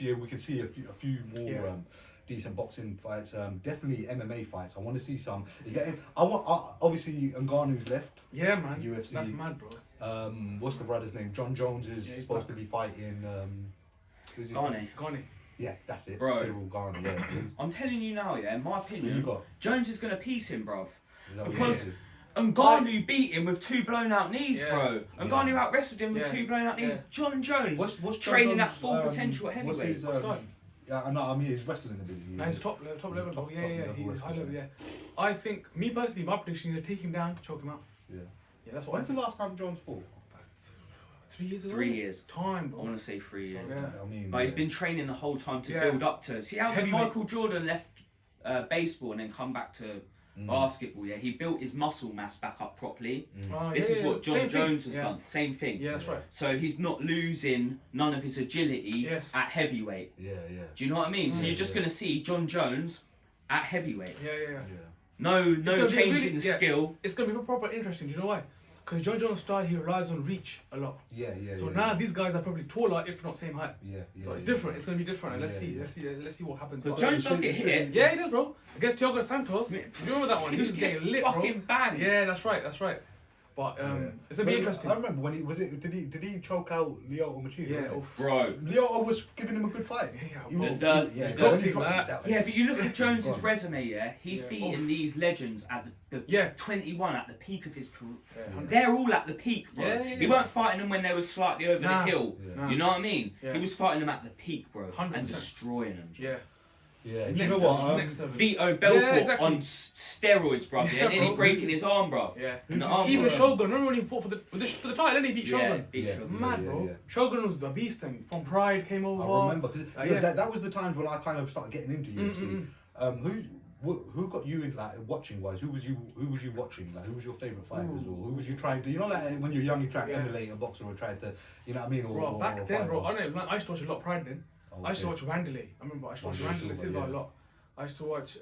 year we can see a few more decent boxing fights. Definitely MMA fights. I want to see some. Is there? Obviously Ngannou's left. Yeah, man. UFC. That's mad, bro. What's the brother's name? John Jones is supposed to be fighting. Gane. Yeah, that's it. Bro. Cyril Gane. Yeah. I'm telling you now, in my opinion, Jones is gonna piece him, bruv. Because Ngannou beat him with 2 blown out knees, bro. Ngannou out wrestled him with 2 blown out knees. John Jones what's training Jones, at full potential at heavyweight. Yeah, I know. I mean, he's wrestling a bit. No, he's top level, bro. Yeah. He's high level. Yeah. I think, me personally, my prediction is to take him down, choke him out. Yeah, that's what. When's the last time Jones fought? 3 years ago. 3 years. Time, bro. I want to say 3 years. Yeah. I mean, but he's been training the whole time to build up to. See how Michael Jordan left baseball and then come back to basketball. Yeah, he built his muscle mass back up properly. This is what John Jones has done. Same thing. Yeah, that's right. So he's not losing none of his agility at heavyweight. Yeah. Do you know what I mean? So you're just gonna see John Jones at heavyweight. Yeah. No change in the skill. It's gonna be proper interesting. Do you know why? Because John Jones' style, he relies on reach a lot. Yeah. So now these guys are probably taller, if not same height. Yeah. So it's different. It's gonna be different. And let's see what happens. Because Jones does get hit. Yeah, he does, bro. Against Thiago Santos. Do you remember that one? He was getting lit, bro. Fucking bang. Yeah, that's right. But it's gonna be interesting. I remember when did he choke out Lyoto Machida? Yeah, bro. Lyoto was giving him a good fight. He was but you look at Jones's resume, he's beaten these legends at the 21 at the peak of his career. They're all at the peak, bro. He weren't fighting them when they were slightly over the hill. You know what I mean? He was fighting them at the peak, bro, 100%. and destroying them. Yeah, do you know what? Vito Belfort on steroids, bruv. And then he breaking his arm, bruv. Even Shogun. Remember when he fought for the title? Then he beat Shogun. Shogun. Mad, bro. Shogun was the beast thing. From Pride came over. I remember because that was the times when I kind of started getting into UFC. Who got you in like watching wise? Who was you watching? Like who was your favourite fighters, or who was you trying to? You know, like when you're young, you try to emulate a boxer or try to, you know what I mean? Bro, back then, bro, I used to watch a lot of Pride then. I used to watch Wanderlei. I remember I used to watch Wanderlei Silva a lot. I used to watch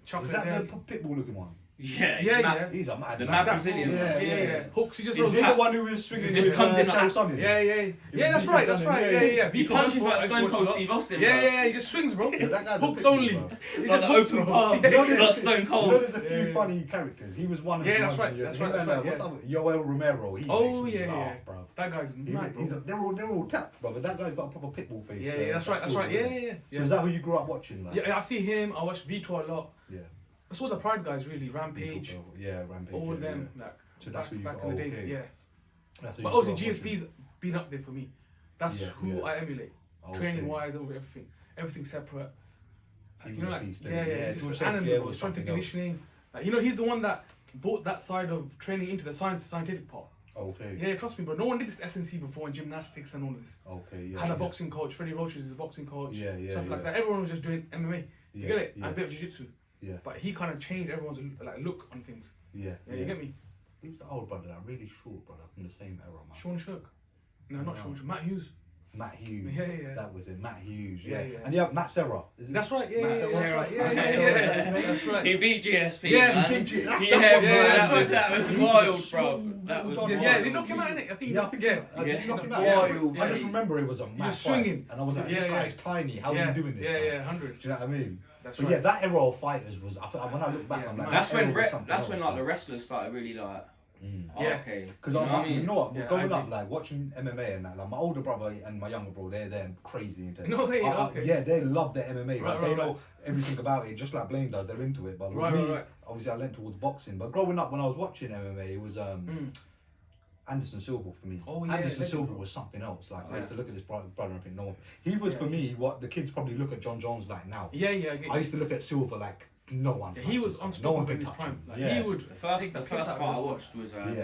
Chocolate. Is that the pitbull looking one? Yeah. He's a mad. The mad Brazilian. Yeah. Hooks. He just is he the one who was swinging? Just comes in like Yeah, that's right. Yeah. He punches like Stone Cold Steve Austin. Yeah. He just swings, bro. That guy's hooks only. He just open palm. Like Stone Cold. You know, there's a few funny characters. He was one of them. Yeah, that's right. What's that? Yoel Romero. He makes me laugh, bro. That guy's mad. They're all tapped, bro. But that guy's got a proper pitbull face. Yeah, that's right. Yeah. So is that who you grew up watching? Like? Yeah, I see him. I watch Vito a lot. Yeah. I saw the Pride guys really, Rampage. Rampage. All of them, like so that's back in the days, yeah. But also GSP's been up there for me. That's who I emulate. Training wise, over everything separate. Like, you know, like just animal, strength and conditioning. Like, you know, he's the one that brought that side of training into the scientific part. Okay. Yeah, trust me, bro. No one did this SNC before in gymnastics and all of this. Okay. Had a boxing coach. Freddie Roach is a boxing coach. Stuff like that. Everyone was just doing MMA. You get it? And a bit of jiu-jitsu. Yeah. But he kind of changed everyone's look on things. Yeah. You get me? He was the old brother, that really short brother from the same era, man. Sean Shirk. No, not Sean Shirk. Matt Hughes. Yeah. That was it. Matt Hughes. Yeah. And Matt Serra. That's right. That's right. He beat GSP. Yeah, he beat GSP. That was wild, bro. That was they knocked him out, innit? I think. He knocked him out. I just remember it was a mad fight. He was swinging. And I was like, this guy is tiny. How is he doing this? Yeah, 100. Do you know what I mean? That's right. Yeah, that era of fighters was. When I look back, I'm like, that's when like the wrestlers started really like. Okay. Because you know what? Growing up, like watching MMA and that, like my older brother and my younger bro, they're crazy into it. Yeah, they love their MMA. Like they know everything about it, just like Blaine does. They're into it. But with me, obviously, I leant towards boxing. But growing up, when I was watching MMA, it was Anderson Silva for me. Anderson Silva was something else. Like I used to look at this brother and think, no, he was for me what the kids probably look at John Jones like now. I used to look at Silva like no one. He was unstoppable. No one could touch him. He would. The first fight I watched was. He would.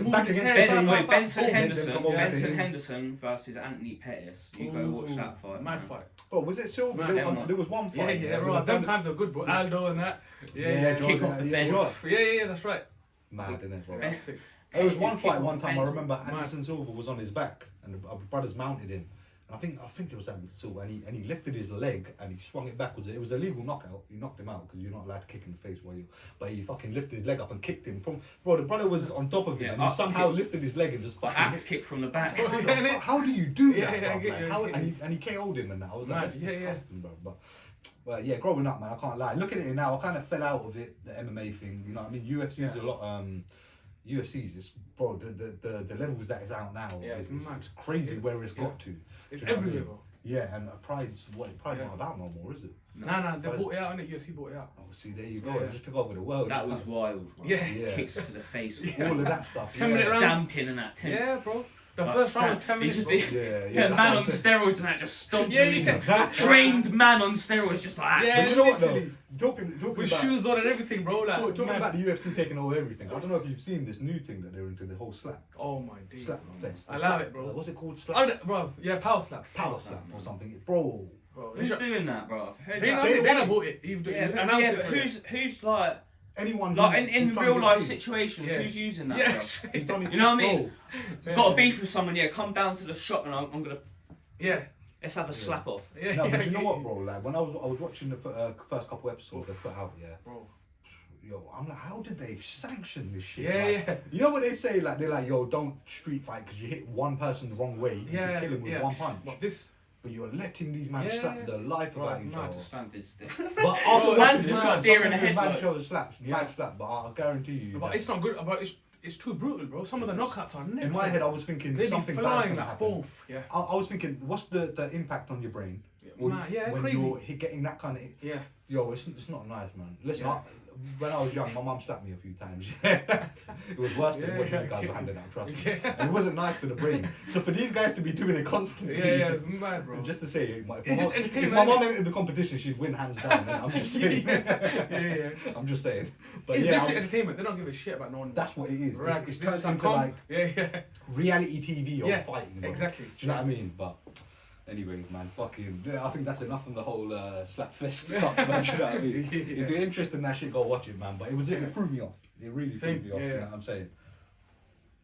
Back against Benson Henderson. Benson Henderson versus Anthony Pettis. You go watch that fight. Mad fight. Oh, was it Silva? There was one fight. Them times are good, bro. Aldo and that. Kick off the fence. Yeah, that's right. Mad, isn't it, bro? There was one fight one time I remember Anderson Silva was on his back and the brothers mounted him. I And I think it was Silva, and he lifted his leg and he swung it backwards. It was a legal knockout. He knocked him out because you're not allowed to kick in the face while you. But he fucking lifted his leg up and kicked him from. Bro, the brother was on top of him and he somehow lifted his leg and just fucking. Axe kick from the back. How do you do that, bro? And he KO'd him and that. I was like, that's disgusting, bro. But yeah, growing up, man, I can't lie. Looking at it now, I kind of fell out of it, the MMA thing. You know what I mean? UFC's a lot. UFC's just, bro, the levels that is out now, it's crazy where it's got to. It's everywhere, bro. Yeah, and Pride's not about no more, is it? Nah, they bought it out, innit? UFC bought it out. Oh, see, there you go. It just took over the world. That was wild, bro. Yeah. Kicks to the face. All of that stuff. 10-minute rounds. Stamping and that. Yeah, bro. The first round was 10 minutes. Man on steroids and that just stomped. Trained man on steroids, just like that. Yeah, but you know what though? Talking with about, shoes on and everything, bro. Like, talking about the UFC taking over everything. I don't know if you've seen this new thing that they're into, the whole slap. Oh my days. Slap fest. I love it, bro. What's it called? Slap. Oh, bro. Yeah, power slap. Power slap or something, bro. Who's doing that, bro? They bought it. Who's like. Anyone like in real life situations, who's using that? Bro? You know what I mean? Got a beef with someone, come down to the shop and I'm gonna. Let's have a slap off. No, but you know what, bro? Like when I was watching the first couple episodes they put out, bro. Yo, I'm like, how did they sanction this shit? Yeah. You know what they say? Like they're like, yo, don't street fight because you hit one person the wrong way, you can kill him with one punch. But you're letting these man slap the life out of each other. But after watching this, like, man shows slaps, mad slap. But I guarantee you. But it's not good. But it's too brutal, bro. Some of the knockouts are next. In my head, I was thinking something bad's gonna happen. Yeah. I was thinking, what's the impact on your brain? When crazy. You're getting that kind of. Yeah. Yo, it's not nice, man. Listen, when I was young, my mum slapped me a few times. It was worse than what these guys were handing out, trust me. And it wasn't nice for the brain. So for these guys to be doing it constantly. It's mad, bro. Just to say, if my mum entered the competition, she'd win hands down. I'm just saying. I'm just saying. But it's literally entertainment. They don't give a shit about no one. That's what it is. It's turned into like reality TV or fighting. Bro. Exactly. Do you know what I mean? But anyways, man, I think that's enough from the whole slapfest stuff, man. You know what I mean? If you're interested in that shit, go watch it, man. But it threw me off. It really threw me off. You know what I'm saying?